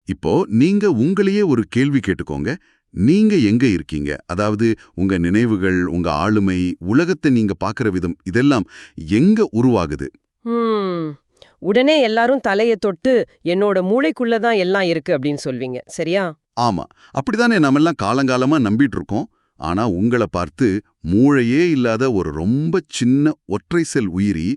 இப்போ நீங்க உங்களையே ஒரு கேள்வி கேட்டுக்கோங்க. நீங்க எங்க இருக்கீங்க? அதாவது உங்க நினைவுகள், உங்க ஆளுமை, உலகத்தை நீங்க பார்க்கிற விதம் இதெல்லாம் எங்க உருவாகுது? ஹம் உடனே எல்லாரும் தலைய தொட்டு என்னோட மூளைக்குள்ள தான் எல்லாம் இருக்கு அப்படின்னு சொல்வீங்க, சரியா? ஆமா. அப்படிதானே நாமெல்லாம் காலங்காலமா நம்பிட்டு இருக்கோம். ஆனா உங்கள பார்த்து மூளையே இல்லாத ஒரு ரொம்ப சின்ன ஒற்றை செல் உயிரி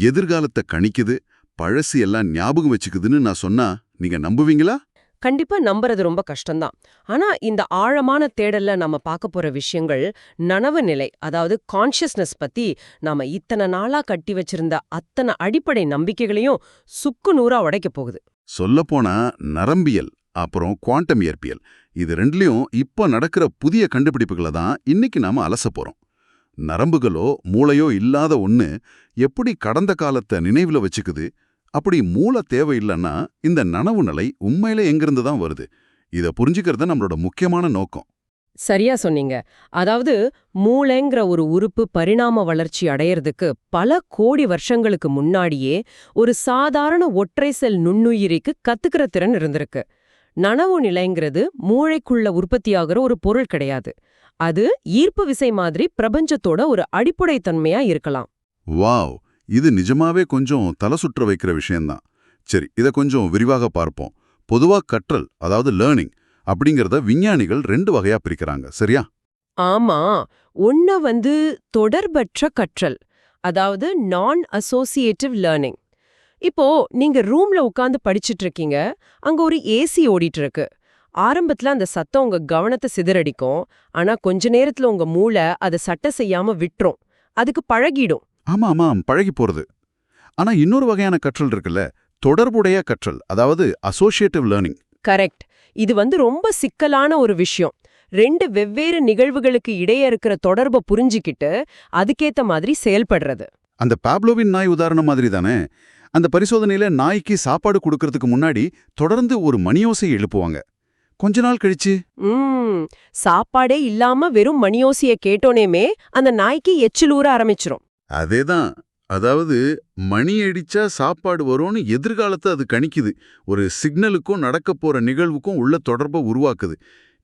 எதிர்காலத்தை கணிக்குது, பழசு எல்லாம் ஞாபகம் வச்சுக்குதுன்னு நான் சொன்னா நீங்க நம்புவீங்களா? கண்டிப்பா நம்புறது ரொம்ப கஷ்டம்தான். ஆனா இந்த ஆழமான தேடல்ல நாம பார்க்க போற விஷயங்கள் நனவு நிலை, அதாவது கான்ஷியஸ்னஸ் பத்தி நாம இத்தனை நாளா கட்டி வச்சிருந்த அத்தனை அடிப்படை நம்பிக்கைகளையும் சுக்கு நூறா உடைக்க போகுது. சொல்லப்போனா நரம்பியல் அப்புறம் குவாண்டம் இயற்பியல் இது ரெண்டுலயும் இப்போ நடக்கிற புதிய கண்டுபிடிப்புகளை தான் இன்னைக்கு நாம அலச போறோம். நரம்புகளோ மூளையோ இல்லாத ஒண்ணு எப்படி கடந்த காலத்தை நினைவுல வச்சுக்குது, அப்படி மூளை தேவையில்லைன்னா இந்த நனவு நிலை உண்மையில எங்கிருந்து தான் வருது? இதை புரிஞ்சுக்கிறது நம்மளோட முக்கியமான நோக்கம். சரியா சொன்னீங்க. அதாவது மூளைங்கிற ஒரு உறுப்பு பரிணாம வளர்ச்சி அடையறதுக்கு பல கோடி வருஷங்களுக்கு முன்னாடியே ஒரு சாதாரண ஒற்றை செல் நுண்ணுயிரிக்கு கத்துக்கிற திறன் இருந்திருக்கு. நனவு நிலைங்கிறது மூளைக்குள்ள உற்பத்தியாகிற ஒரு பொருள் கிடையாது. அது ஈர்ப்பு விசை மாதிரி பிரபஞ்சத்தோட ஒரு அடிப்படை தன்மையா இருக்கலாம். வாவ், இது நிஜமாவே கொஞ்சம் தலை சுற்ற வைக்கிற விஷயம்தான். சரி, இதை கொஞ்சம் விரிவாக பார்ப்போம். பொதுவா கற்றல், அதாவது லேர்னிங் அப்படிங்கறத விஞ்ஞானிகள் 2 வகையா பிரிக்கிறாங்க, சரியா? ஆமா, ஒண்ணு தொடர்பற்ற கற்றல், அதாவது நான் அசோசியேட்டிவ் லேர்னிங். இப்போ நீங்க ரூம்ல உட்கார்ந்து படிச்சிட்டு இருக்கீங்க, அங்க ஒரு ஏசி ஓடிட்டு இருக்கு. ஆரம்பத்துல அந்த சத்தம் உங்க கவனத்தை சிதறடிக்கும். ஆனா கொஞ்ச நேரத்துல உங்க மூளை அதை சட்டை செய்யாம விட்டுரும். அதுக்கு பழகிடும். ஆமா ஆமா, பழகி போறது. ஆனா இன்னொரு வகையான கற்றல் இருக்குல்ல, தொடர்புடைய கற்றல், அதாவது அசோசியேட்டிவ் லேர்னிங். கரெக்ட். இது ரொம்ப சிக்கலான ஒரு விஷயம். 2 வெவ்வேறு நிகழ்வுகளுக்கு இடையே இருக்கிற தொடர்பை புரிஞ்சுக்கிட்டு அதுக்கேத்த மாதிரி செயல்படுறது. அந்த பாப்லோவின் நாய் உதாரணம் மாதிரி தானே? அந்த பரிசோதனையில நாய்க்கு சாப்பாடு கொடுக்கறதுக்கு முன்னாடி தொடர்ந்து ஒரு மணியோசை எழுப்புவாங்க. கொஞ்ச நாள் கழிச்சு சாப்பாடே இல்லாம வெறும் மணியோசிய கேட்டோனேமே அந்த நாய்க்கு எச்சில் ஊற ஆரம்பிச்சிரும். அதேதான். அதாவது மணி அடிச்சா சாப்பாடு வரும்னு எதிர்காலத்தை அது கணிக்குது. ஒரு சிக்னலுக்கும் நடக்க போற நிகழ்வுக்கும் உள்ள தொடர்பை உருவாக்குது.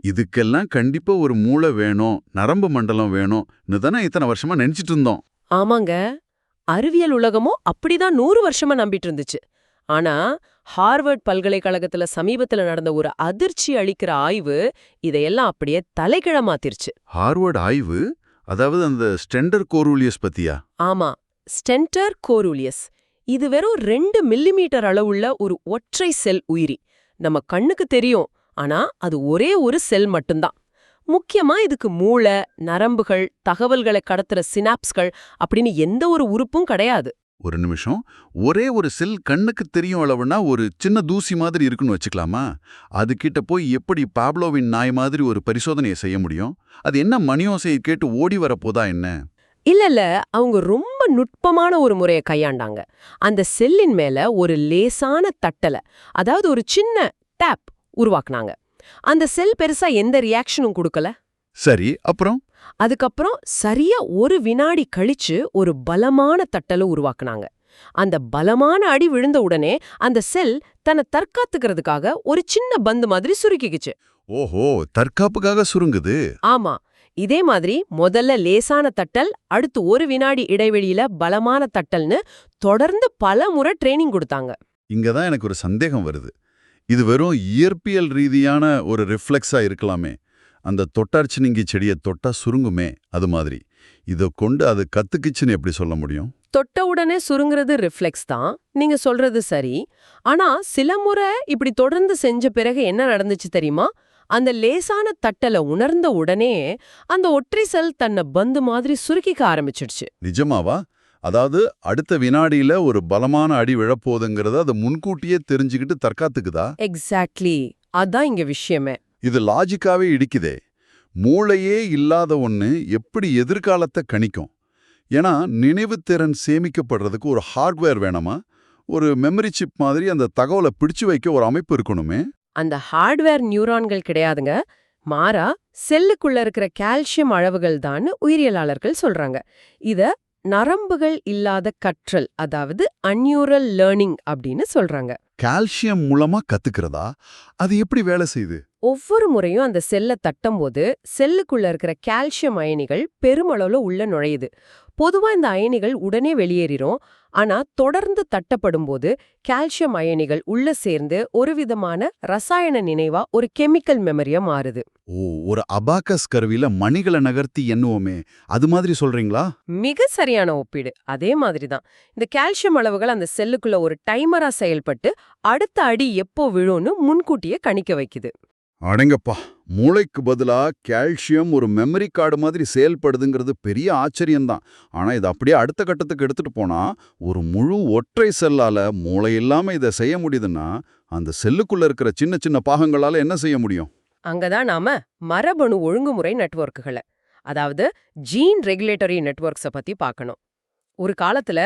இதுக்கெல்லாம் கண்டிப்பா ஒரு மூளை வேணும், நரம்பு மண்டலம் வேணும்னு தானே இத்தனை வருஷமா நினைச்சிட்டு இருந்தோம். ஆமாங்க, அறிவியல் உலகமும் அப்படிதான் 100 வருஷமா நம்பிட்டு இருந்துச்சு. ஆனா ஹார்வர்ட் பல்கலைக்கழகத்துல சமீபத்துல நடந்த ஒரு அதிர்ச்சி அளிக்கிற ஆய்வு இதையெல்லாம் அப்படியே தலைகீழ மாத்திருச்சு. ஹார்வர்ட் ஆய்வு? அதாவது அந்த ஸ்டெண்டர் கோரூலியஸ் பத்தியா? ஆமா, ஸ்டென்டர் கோரூலியஸ். இது வெறும் 2 மில்லிமீட்டர் அளவுள்ள ஒரு ஒற்றை செல் உயிரி. நம்ம கண்ணுக்கு தெரியும், ஆனா அது ஒரே ஒரு செல் மட்டும்தான். முக்கியமா இதுக்கு மூளை, நரம்புகள், தகவல்களை கடத்துற சினாப்ஸ்கள் அப்படின்னு எந்த ஒரு உறுப்பும் கிடையாது. ஒரு நிமிஷம். ஒரே ஒரு செல் கண்ணுக்கு தெரியும் அளவுனா ஒரு சின்ன தூசி மாதிரி இருக்குன்னு வச்சுக்கலாமா? அது கிட்ட போய் எப்படி பாப்லோவின் நாய் மாதிரி ஒரு பரிசோதனையை செய்ய முடியும்? அது என்ன மணியோசையை கேட்டு ஓடி வரப்போதா என்ன? இல்ல, அவங்க ரொம்ப நுட்பமான ஒரு முறையை கையாண்டாங்க. அந்த செல்லின் மேல ஒரு லேசான தட்டல, அதாவது ஒரு சின்ன டேப் உருவாக்குனாங்க. அந்த செல் பெருசா எந்த ரியாக்ஷனும் கொடுக்கல. சரி, அப்புறம்? அதுக்கப்புறம் சரியா 1 வினாடி கழிச்சு ஒரு பலமான தட்டலை உருவாக்குனாங்க. அந்த பலமான அடி விழுந்த உடனே அந்த செல் தன்னை தற்காத்துக்கிறதுக்காக ஒரு சின்ன பந்து மாதிரி சுருக்கிக்குச்சு. ஓஹோ, தற்காப்புக்காக சுருங்குது. ஆமா, இதே மாதிரி முதல்ல லேசான தட்டல், அடுத்து 1 வினாடி இடைவெளியில பலமான தட்டல்னு தொடர்ந்து பல முறை ட்ரைனிங் கொடுத்தாங்க. இங்கதான் எனக்கு ஒரு சந்தேகம் வருது. இது வெறும் இயற்பியல் ரீதியான ஒரு ரிஃப்ளெக்ஸா இருக்கலாமே. அந்த தொட்டார்ச்சினிங்கி செடியை தொட்டா சுருங்குமே, அது மாதிரி. இதை கொண்டு அது கத்துக்கிச்சுன்னு எப்படி சொல்ல முடியும்? தொட்ட உடனே சுருங்குறது ரிஃப்ளெக்ஸ் தான், நீங்க சொல்றது சரி. ஆனா சில முறை இப்படி தொடர்ந்து செஞ்ச பிறகு என்ன நடந்துச்சு தெரியுமா? அந்த லேசான தட்டலை உணர்ந்த உடனே அந்த ஒற்றை செல் தன்னை பந்து மாதிரி சுருக்கிக்க ஆரம்பிச்சிடுச்சு. நிஜமாவா? அதாவது அடுத்த வினாடியில ஒரு பலமான அடி விழப்போகுதுங்கிறத அது முன்கூட்டியே தெரிஞ்சுக்கிட்டு தற்காத்துக்குதா? எக்ஸாக்ட்லி, அதான் இங்க விஷயமே. இது லாஜிக்காவே இடிக்குதே. மூளையே இல்லாத ஒண்ணு எப்படி எதிர்காலத்தை கணிக்கும்? ஏன்னா நினைவுத்திறன் சேமிக்கப்படுறதுக்கு ஒரு ஹார்ட்வேர் வேணாமா? ஒரு மெமரி சிப் மாதிரி அந்த தகவலை பிடிச்சு வைக்க ஒரு அமைப்பு இருக்கணுமே. அந்த ஹார்ட்வேர் நியூரான்கள் கிடையாதுங்க. மாறா செல்லுக்குள்ள இருக்கிற கால்சியம் அளவுகள் தான் உயிரியலாளர்கள் சொல்றாங்க. இத நரம்புகள் இல்லாத கற்றல், அதாவது அன்யூரல் லேர்னிங் அப்படின்னு சொல்றாங்க. கால்சியம் மூலமா கத்துக்கிறதா? அது எப்படி வேலை செய்யுது? ஒவ்வொரு முறையும் அந்த செல்லை தட்டும்போது செல்லுக்குள்ள இருக்கிற கால்சியம் அயனிகள் பெருமளவுல உள்ள நுழையுது. பொதுவா இந்த அயனிகள் உடனே வெளியேறிரும். ஆனா தொடர்ந்து தட்டப்படும்போது கால்சியம் அயனிகள் உள்ள சேர்ந்து ஒரு விதமான ரசாயன நினைவா ஒரு கெமிக்கல் மெமரியா மாறுது. ஓ, ஒரு அபாக்கஸ் கருவியில மணிகளை நகர்த்தி எண்ணுவோமே, அது மாதிரி சொல்றீங்களா? மிக சரியான ஒப்பீடு. அதே மாதிரிதான் இந்த கால்சியம் அளவுகள் அந்த செல்லுக்குள்ள ஒரு டைமரா செயல்பட்டு அடுத்த அடி எப்போ விழும்னு முன்கூட்டியே கணிக்க வைக்குது. அடங்கப்பா, மூளைக்கு பதிலா கால்சியம் ஒரு மெமரி கார்டு மாதிரி செயல்படுதுங்கிறது பெரிய ஆச்சரியம்தான். ஆனா இது அப்படியே அடுத்த கட்டத்துக்கு எடுத்துட்டு போனா, ஒரு முழு ஒற்றை செல்லால மூளை இல்லாம இதை செய்ய முடியுதுன்னா, அந்த செல்லுக்குள்ள இருக்கிற சின்ன சின்ன பாகங்களால என்ன செய்ய முடியும்? அங்கதான் நாம மரபணு ஒழுங்குமுறை நெட்வொர்க்குகளை, அதாவது ஜீன் ரெகுலேட்டரி நெட்வொர்க்ஸை பத்தி பார்க்கணும். ஒரு காலத்துல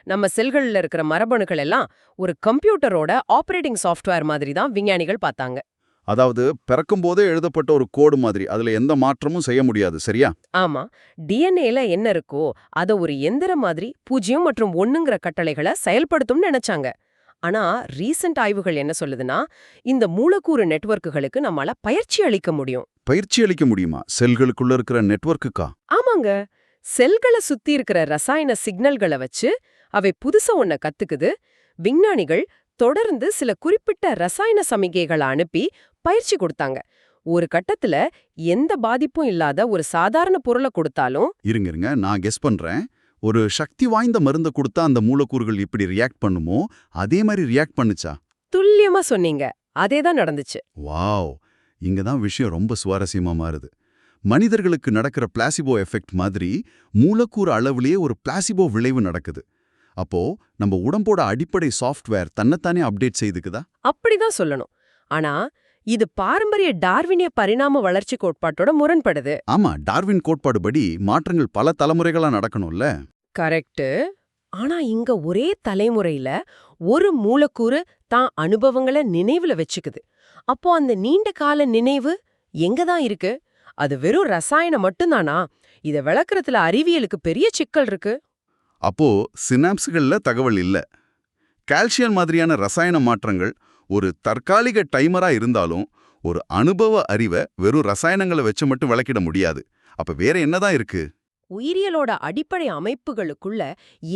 நம்ம செல்கள்ல இருக்கிற மரபணுக்கள் எல்லாம் ஒரு கம்ப்யூட்டரோட ஆபரேட்டிங் சாஃப்ட்வேர் மாதிரி தான் விஞ்ஞானிகள் பார்த்தாங்க. அதாவது பிறக்கும்போதே எழுதப்பட்ட ஒரு கோடு மாதிரி, அதுல எந்த மாற்றமும் செய்ய முடியாது, சரியா? ஆமா, டிஎன்ஏல என்ன இருக்கோ அத ஒரு எந்திர மாதிரி 0 மற்றும் 1ங்கிற கட்டளைகளை செயல்படுத்தும்னு நினைச்சாங்க. ஆனா ரீசெண்ட் ஆய்வுகள் என்ன சொல்லுதுன்னா, இந்த மூலக்கூறு நெட்வொர்க்குகளுக்கு நம்மால பயிற்சி அளிக்க முடியும். பயிற்சி அளிக்க முடியுமா செல்களுக்குள்ள இருக்கிற நெட்வொர்க்குக்கா? ஆமாங்க, செல்களை சுத்தி இருக்கிற ரசாயன சிக்னல்களை வச்சு அவை புதுசா ஒன்ன கத்துக்குது. விஞ்ஞானிகள் தொடர்ந்து சில குறிப்பிட்ட ரசாயன சமிகைகளை அனுப்பி பயிற்சி கொடுத்தாங்க. ஒரு கட்டத்துல எந்த பாதிப்பும் இல்லாத ஒரு சாதாரண பொருளை கொடுத்தாலும். இருங்க, நான் கெஸ் பண்றேன். ஒரு சக்தி வாய்ந்த மருந்தை கொடுத்தா அந்த மூலக்கூறுகள் இப்படி ரியாக்ட் பண்ணுமோ, அதே மாதிரி ரியாக்ட் பண்ணுச்சா? துல்லியமா சொன்னீங்க, அதேதான் நடந்துச்சு. வாவ், இங்க தான் விஷயம் ரொம்ப சுவாரஸ்யமா மாறுது. மனிதர்களுக்கு நடக்கிற பிளாசிபோ எஃபெக்ட் மாதிரி மூலக்கூறு அளவுலயே ஒரு பிளாசிபோ விளைவு நடக்குது. அப்போ நம்ம உடம்போட அடிப்படை சாஃப்ட்வேர் தன்னைத்தானே அப்டேட் செய்துக்குதா? அப்படிதான் சொல்லணும். ஆனா இது பாரம்பரிய டார்வினிய பரிணாம வளர்ச்சி கோட்பாட்டோட முரண்படுது. ஆமா, டார்வின் கோட்பாடு படி மாற்றங்கள் பல தலைமுறைகளா நடக்கணும்ல. கரெக்ட். ஆனா இங்க ஒரே தலைமுறையில ஒரு மூலக்கூறு தான் அனுபவங்களை நினைவுல வச்சுக்குது. அப்போ அந்த நீண்ட கால நினைவு எங்கதான் இருக்கு? அது வெறும் ரசாயனம் மட்டும்தானா? இத விளக்குறதுல அறிவியலுக்கு பெரிய சிக்கல் இருக்கு. அப்போ சினாப்ஸ்கள்ல தகவல் இல்ல. கால்சியம் மாதிரியான ரசாயன மாற்றங்கள் ஒரு தற்காலிக டைமரா இருந்தாலும் ஒரு அனுபவ அறிவை வெறும் ரசாயனங்களை வச்சு மட்டும் விளக்கிட முடியாது. அப்ப வேற என்னதான் இருக்கு? உயிரியலோட அடிப்படை அமைப்புகளுக்குள்ள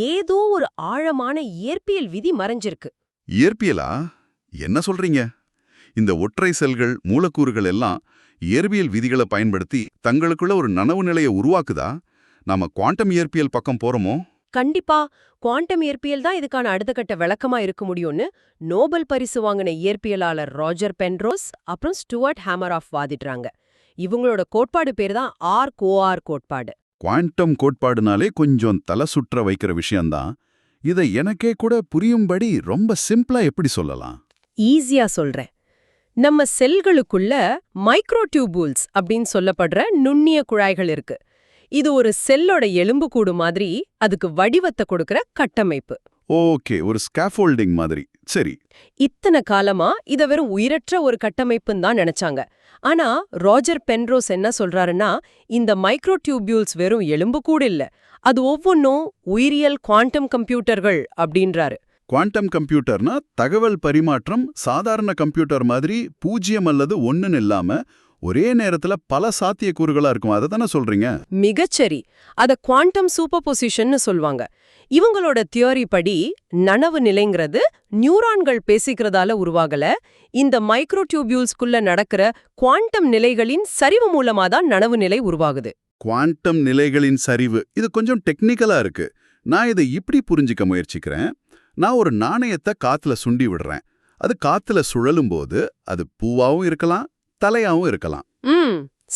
ஏதோ ஒரு ஆழமான இயற்பியல் விதி மறைஞ்சிருக்கு. இயற்பியலா? என்ன சொல்றீங்க? இந்த ஒற்றை செல்கள் மூலக்கூறுகள் எல்லாம் இயற்பியல் விதிகளை பயன்படுத்தி தங்களுக்குள்ள ஒரு நனவு நிலையை உருவாக்குதா? நாம குவாண்டம் இயற்பியல் பக்கம் போறோமோ? கண்டிப்பா குவாண்டம் இயற்பியல் தான் இதுக்கான அடுத்த கட்ட விளக்கமா இருக்க முடியும்னு நோபல் பரிசு வாங்கின இயற்பியலாளர் ராஜர் பென்ரோஸ் அப்புறம் ஸ்டூவர்ட் ஹேமராஃப் வாதிடுறாங்க. இவங்களோட கோட்பாடு பேர் தான் ஆர்க் கோட்பாடு. குவாண்டம் கோட்பாடுனாலே கொஞ்சம் தலை சுற்ற வைக்கிற விஷயம்தான். இதை எனக்கே கூட புரியும்படி ரொம்ப சிம்பிளா எப்படி சொல்லலாம்? ஈஸியா சொல்றேன். நம்ம செல்களுக்குள்ள மைக்ரோடியூபூல்ஸ் அப்படின்னு சொல்லப்படுற நுண்ணிய குழாய்கள் இருக்கு. இது ஒரு செல்லோட எலும்புக்கூடு மாதிரி அதுக்கு வடிவத்தை கொடுக்கிற கட்டமைப்பு. ஓகே, ஒரு ஸ்கேஃபோல்டிங் மாதிரி. சரி. இத்தனை காலமா இத வெறும் உயிரற்ற ஒரு கட்டமைப்புன்னு தான் நினைச்சாங்க. ஆனா ராஜர் பென்ரோஸ் என்ன சொல்றாருன்னா, இந்த மைக்ரோடியூபியூல்ஸ் வெறும் எலும்புக்கூடு இல்ல, அது ஒவ்வொன்னும் உயிரியல் குவாண்டம் கம்ப்யூட்டர்கள் அப்படின்றாரு. குவாண்டம் கம்ப்யூட்டர்னா தகவல் பரிமாற்றம் சாதாரண கம்ப்யூட்டர் மாதிரி 0 அல்லது 1ன்னு இல்லாம ஒரே நேரத்துல பல சாத்தியக்கூறுகளா இருக்கும். அதை தானே சொல்றீங்க? மிகச்சரி. அத குவாண்டம் சூப்பர்பொசிஷன்னு சொல்வாங்க. இவங்களோட தியோரி படி நனவு நிலைங்கிறது நியூரான்கள் பேசிக்கிறதால உருவாகல, இந்த மைக்ரோடியூபியூல்ஸ்குள்ள நடக்கிற குவாண்டம் நிலைகளின் சரிவு மூலமா தான் நனவு நிலை உருவாகுது. குவாண்டம் நிலைகளின் சரிவு, இது கொஞ்சம் டெக்னிக்கலா இருக்கு. நான் இதை இப்படி புரிஞ்சிக்க முயற்சிக்கிறேன். நான் ஒரு நாணயத்தை காத்துல சுண்டி விடுறேன். அது காத்துல சுழலும் போது அது பூவாவும் இருக்கலாம், தலையாவும் இருக்கலாம்.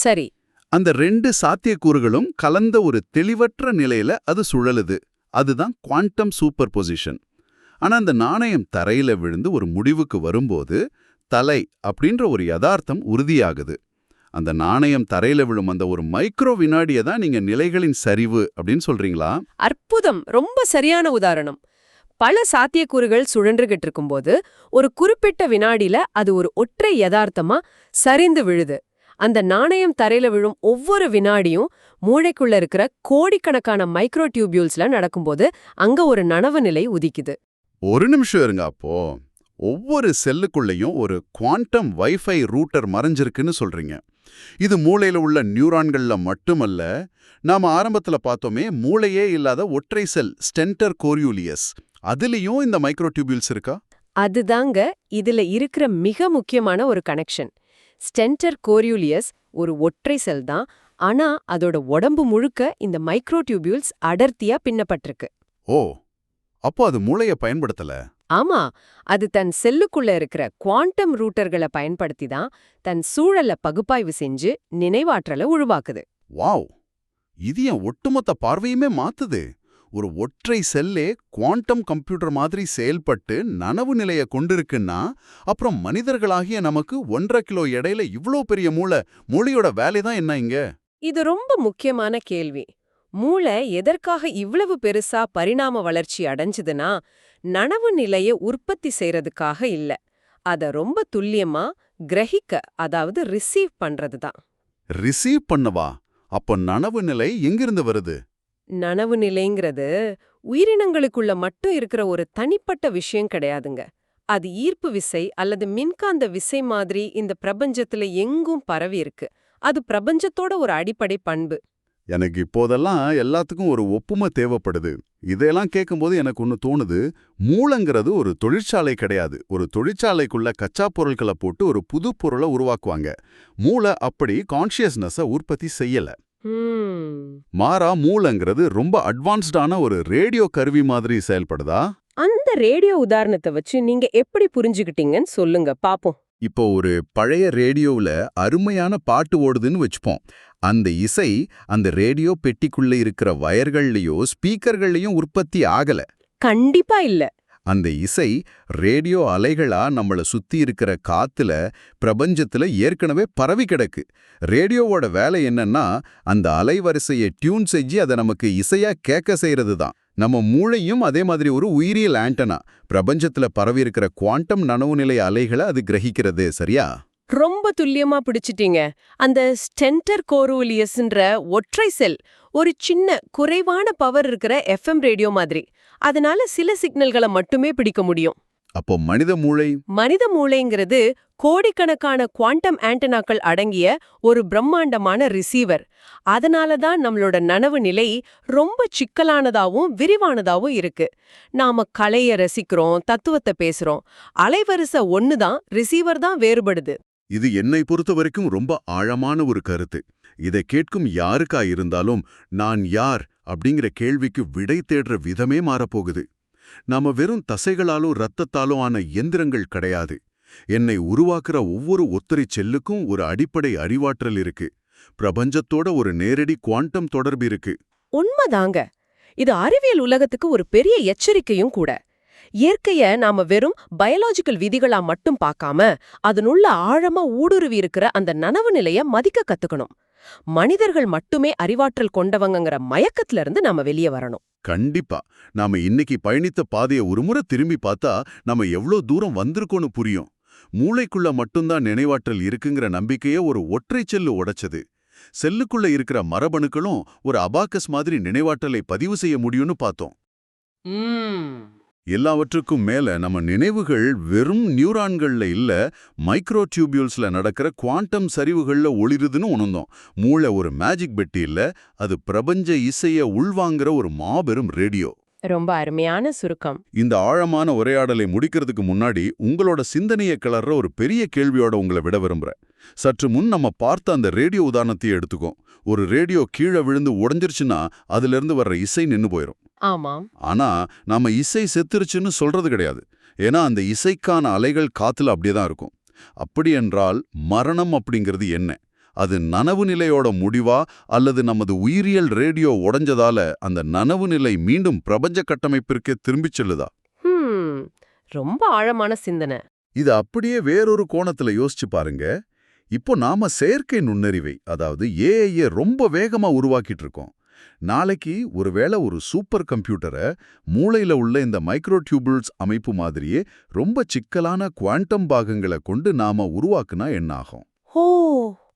சரி. அந்த 2 சாத்தியக்கூறுகளும் கலந்த ஒரு தெளிவற்ற நிலையில அது சுழலுது. அதுதான் குவாண்டம் சூப்பர் பொசிஷன். ஆனா அந்த நாணயம் தரையில விழுந்து ஒரு முடிவுக்கு வரும்போது தலை அப்படின்ற ஒரு யதார்த்தம் உறுதியாகுது. அந்த நாணயம் தரையில விழும் அந்த ஒரு மைக்ரோ வினாடியை தான் நீங்க நிலைகளின் சரிவு அப்படின்னு சொல்றீங்களா? அற்புதம். ரொம்ப சரியான உதாரணம். பல சாத்தியக்கூறுகள் சுழன்றுகிட்டு இருக்கும்போது ஒரு குறிப்பிட்ட வினாடியில அது ஒரு ஒற்றை யதார்த்தமா சரிந்து விழுது. அந்த நாணயம் தரையில விழும் ஒவ்வொரு வினாடியும் மூளைக்குள்ள இருக்கிற கோடிக்கணக்கான மைக்ரோ டியூபியூல்ஸ்ல நடக்கும்போது அங்க ஒரு நனவு நிலை உதிக்குது. ஒரு நிமிஷம் இருங்க அப்போ. ஒவ்வொரு செல்லுக்குள்ளேயும் ஒரு குவாண்டம் வைஃபை ரூட்டர் மறைஞ்சிருக்குன்னு சொல்றீங்க. இது மூளையில உள்ள நியூரான்கள்ல மட்டுமல்ல, நாம ஆரம்பத்துல பார்த்தோமே மூளையே இல்லாத ஒற்றை செல் ஸ்டென்டர் கோரியூலியஸ், அதுலயும் இந்த மைக்ரோ டியூபியூல்ஸ் இருக்கா? அதுதாங்க இதுல இருக்கிற மிக முக்கியமான ஒரு கனெக்ஷன். ஸ்டென்டர் கோரியூலியஸ் ஒரு ஒற்றை செல் தான், ஆனா அதோட உடம்பு முழுக்க இந்த மைக்ரோ டியூபியூல்ஸ் அடர்த்தியா பின்னப்பட்டிருக்கு. ஓ, அப்போ அது மூளைய பயன்படுத்தல. ஆமா, அது தன் செல்லுக்குள்ள இருக்கிற குவாண்டம் ரூட்டர்களை பயன்படுத்தி தான் தன் சூழல்ல பகுப்பாய்வு செஞ்சு நினைவாற்றலை உருவாக்குது. வாவ், இது என் ஒட்டுமொத்த பார்வையுமே மாத்துது. ஒரு ஒற்றை செல்லே குவாண்டம் கம்ப்யூட்டர் மாதிரி செயல்பட்டு நனவு நிலைய கொண்டிருக்குன்னா, அப்புறம் மனிதர்களாகிய நமக்கு 1.5 கிலோ எடையில இவ்ளோ பெரிய மூளையோட வேலைதான் என்ன இங்க? இது ரொம்ப முக்கியமான கேள்வி. மூளை எதற்காக இவ்வளவு பெருசா பரிணாம வளர்ச்சி அடைஞ்சதுன்னா, நனவு நிலைய உற்பத்தி செய்யறதுக்காக இல்ல. அத ரொம்ப துல்லியமா கிரகிக்க, அதாவது ரிசீவ் பண்றது தான். ரிசீவ் பண்ணவா? அப்போ நனவு நிலை எங்கிருந்து வருது? நனவு நிலைங்கிறது உயிரினங்களுக்குள்ள மட்டும் இருக்கிற ஒரு தனிப்பட்ட விஷயம் கிடையாதுங்க. அது ஈர்ப்பு விசை அல்லது மின்காந்த விசை மாதிரி இந்த பிரபஞ்சத்துல எங்கும் பரவி இருக்கு. அது பிரபஞ்சத்தோட ஒரு அடிப்படை பண்பு. எனக்கு இப்போதெல்லாம் எல்லாத்துக்கும் ஒரு ஒப்புமை தேவைப்படுது. இதையெல்லாம் கேட்கும்போது எனக்கு ஒன்று தோணுது. மூளைங்கிறது ஒரு தொழிற்சாலை கிடையாது. ஒரு தொழிற்சாலைக்குள்ள கச்சா பொருட்களை போட்டு ஒரு புது பொருளை உருவாக்குவாங்க. மூளை அப்படி கான்ஷியஸ்னஸை உற்பத்தி செய்யல. மாறா மூளைங்கிறது ரொம்ப அட்வான்ஸ்டான ஒரு ரேடியோ கருவி மாதிரி செயல்படுதா? அந்த ரேடியோ உதாரணத்தை வச்சு நீங்க எப்படி புரிஞ்சுக்கிட்டீங்கன்னு சொல்லுங்க பாப்போம். இப்போ ஒரு பழைய ரேடியோவுல அருமையான பாட்டு ஓடுதுன்னு வச்சுப்போம். அந்த இசை அந்த ரேடியோ பெட்டிக்குள்ள இருக்கிற வயர்கள்லயோ ஸ்பீக்கர்கள்லயும் உற்பத்தி ஆகல. கண்டிப்பா இல்ல. அந்த இசை ரேடியோ அலைகளா நம்மள சுத்தி இருக்கிற காத்துல பிரபஞ்சத்துல ஏற்கனவே பரவி கிடக்கு. ரேடியோவோட வேலை என்னன்னா, அந்த அலைவரிசையை டியூன் செஞ்சு அதை நமக்கு இசையா கேட்க செய்யறது தான். நம்ம மூளையும் அதே மாதிரி ஒரு உயிரியல் ஆண்டனா. பிரபஞ்சத்துல பரவி இருக்கிற குவாண்டம் நனவுநிலை அலைகளை அது கிரகிக்கிறது. சரியா? ரொம்ப துல்லியமா பிடிச்சிட்டீங்க. அந்த ஸ்டென்டர் கோரூலியஸ்ன்ற ஒற்றை செல் ஒரு சின்ன குறைவான பவர் இருக்கிற FM ரேடியோ மாதிரி. அதனால சில சிக்னல்களை மட்டுமே பிடிக்க முடியும். அப்போ மனித மூளைங்கிறது கோடிக்கணக்கான குவாண்டம் ஆண்டனாக்கள் அடங்கிய ஒரு பிரம்மாண்டமான ரிசீவர். அதனால தான் நம்மளோட நனவு நிலை ரொம்ப சிக்கலானதாவும் விரிவானதாவும் இருக்கு. நாம கலைய ரசிக்கிறோம், தத்துவத்தை பேசுறோம். அலைவரிசை ஒன்னு தான், ரிசீவர் தான் வேறுபடுது. இது என்னை பொறுத்த வரைக்கும் ரொம்ப ஆழமான ஒரு கருத்து. இதை கேட்கும் யாருக்கா இருந்தாலும் நான் யார் அப்படிங்கிற கேள்விக்கு விடை தேடுற விதமே மாறப்போகுது. நாம வெறும் தசைகளாலும் ரத்தத்தாலும் ஆன எந்திரங்கள் கிடையாது. என்னை உருவாக்குற ஒவ்வொரு ஒத்தரை செல்லுக்கும் ஒரு அடிப்படை அறிவாற்றல் இருக்கு. பிரபஞ்சத்தோட ஒரு நேரடி குவாண்டம் தொடர்பு இருக்கு. உண்மைதாங்க. இது அறிவியல் உலகத்துக்கு ஒரு பெரிய எச்சரிக்கையும் கூட. இயற்கைய நாம வெறும் பயாலஜிக்கல் விதிகளா மட்டும் பார்க்காம, அதனுள்ள ஆழமா ஊடுருவி இருக்கிற அந்த நனவு நிலைய மதிக்க கத்துக்கணும். மனிதர்கள் மட்டுமே அறிவாற்றல் கொண்டவங்கங்கிற மயக்கத்துல இருந்து நாம வெளியே வரணும். கண்டிப்பா. நாம இன்னைக்கு பயணித்த பாதையை ஒருமுறை திரும்பி பார்த்தா நாம எவ்ளோ தூரம் வந்திருக்கோன்னு புரியும். மூளைக்குள்ள மட்டும்தான் நினைவாற்றல் இருக்குங்கிற நம்பிக்கையே ஒரு ஒற்றை செல்லு உடைச்சது. செல்லுக்குள்ள இருக்கிற மரபணுக்களும் ஒரு அபாக்கஸ் மாதிரி நினைவாற்றலை பதிவு செய்ய முடியும்னு பார்த்தோம். எல்லாவற்றுக்கும் மேல நம்ம நினைவுகள் வெறும் நியூரான்கள்ல இல்ல, மைக்ரோ டியூபியூல்ஸ்ல நடக்கிற குவாண்டம் சரிவுகள்ல ஒளிருதுன்னு உணர்ந்தோம். மூளை ஒரு மேஜிக் பெட்டி இல்ல, அது பிரபஞ்ச இசைய உள்வாங்கிற ஒரு மாபெரும் ரேடியோ. ரொம்ப அருமையான சுருக்கம். இந்த ஆழமான உரையாடலை முடிக்கிறதுக்கு முன்னாடி உங்களோட சிந்தனையை கிளற ஒரு பெரிய கேள்வியோட உங்களை விட விரும்புறேன். சற்று முன் நம்ம பார்த்த அந்த ரேடியோ உதாரணத்தையே எடுத்துக்கோம். ஒரு ரேடியோ கீழே விழுந்து உடைஞ்சிருச்சுன்னா அதுல இருந்து வர்ற இசை நின்னு போயிரும். ஆமாம். ஆனா நாம இசை செத்துருச்சுன்னு சொல்றது கிடையாது. ஏன்னா அந்த இசைக்கான அலைகள் காத்துல அப்படியேதான் இருக்கும். அப்படி என்றால் மரணம் அப்படிங்கிறது என்ன? அது நனவு நிலையோட முடிவா அல்லது நமது உயிரியல் ரேடியோ உடைஞ்சதால அந்த நனவு நிலை மீண்டும் பிரபஞ்ச கட்டமைப்பிற்கே திரும்பிச் செல்லுதா? ரொம்ப ஆழமான சிந்தனை. இது அப்படியே வேறொரு கோணத்துல யோசிச்சு பாருங்க. இப்போ நாம செயற்கை நுண்ணறிவை, அதாவது ஏஐயை ரொம்ப வேகமா உருவாக்கிட்டு இருக்கோம். நாளைக்கு ஒருவேளை ஒரு சூப்பர் கம்ப்யூட்டரை மூளையில உள்ள இந்த மைக்ரோ டியூபிள்ஸ் அமைப்பு மாதிரியே ரொம்ப சிக்கலான குவாண்டம் பாகங்களை கொண்டு நாம உருவாக்குனா என்ன ஆகும்? ஓ,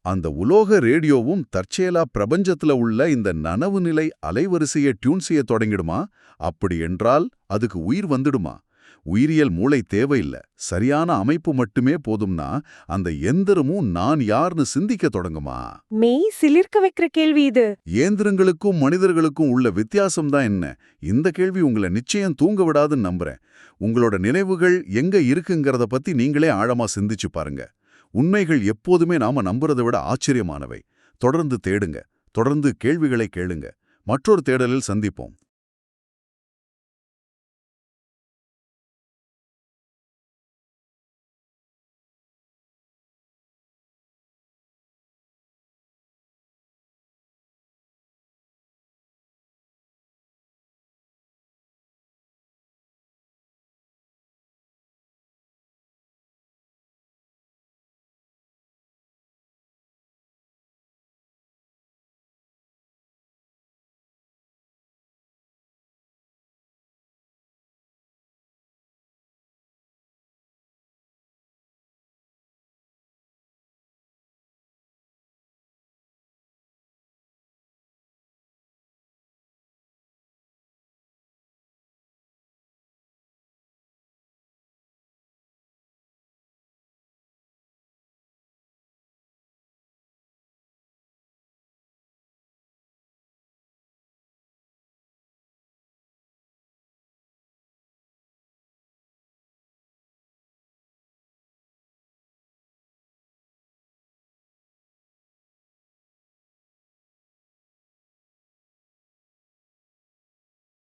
அந்த உலோக ரேடியோவும் தற்செயலா பிரபஞ்சத்துல உள்ள இந்த நனவு நிலை அலைவரிசையை டியூன் செய்ய தொடங்கிடுமா? அப்படி என்றால் அதுக்கு உயிர் வந்துடுமா? உயிரியல் மூளை தேவையில்ல, சரியான அமைப்பு மட்டுமே போதும்னா அந்த எந்திரமும் நான் யார்னு சிந்திக்க தொடங்குமா? மெய் சிலிர்க்க வைக்கிற கேள்வி இது. இயந்திரங்களுக்கும் மனிதர்களுக்கும் உள்ள வித்தியாசம் தான் என்ன? இந்த கேள்வி உங்களை நிச்சயம் தூங்க விடாதுன்னு நம்புறேன். உங்களோட நினைவுகள் எங்க இருக்குங்கிறத பத்தி நீங்களே ஆழமா சிந்திச்சு பாருங்க. உண்மைகள் எப்போதுமே நாம நம்புறதை விட ஆச்சரியமானவை. தொடர்ந்து தேடுங்க, தொடர்ந்து கேள்விகளை கேளுங்க. மற்றொரு தேடலில் சந்திப்போம்.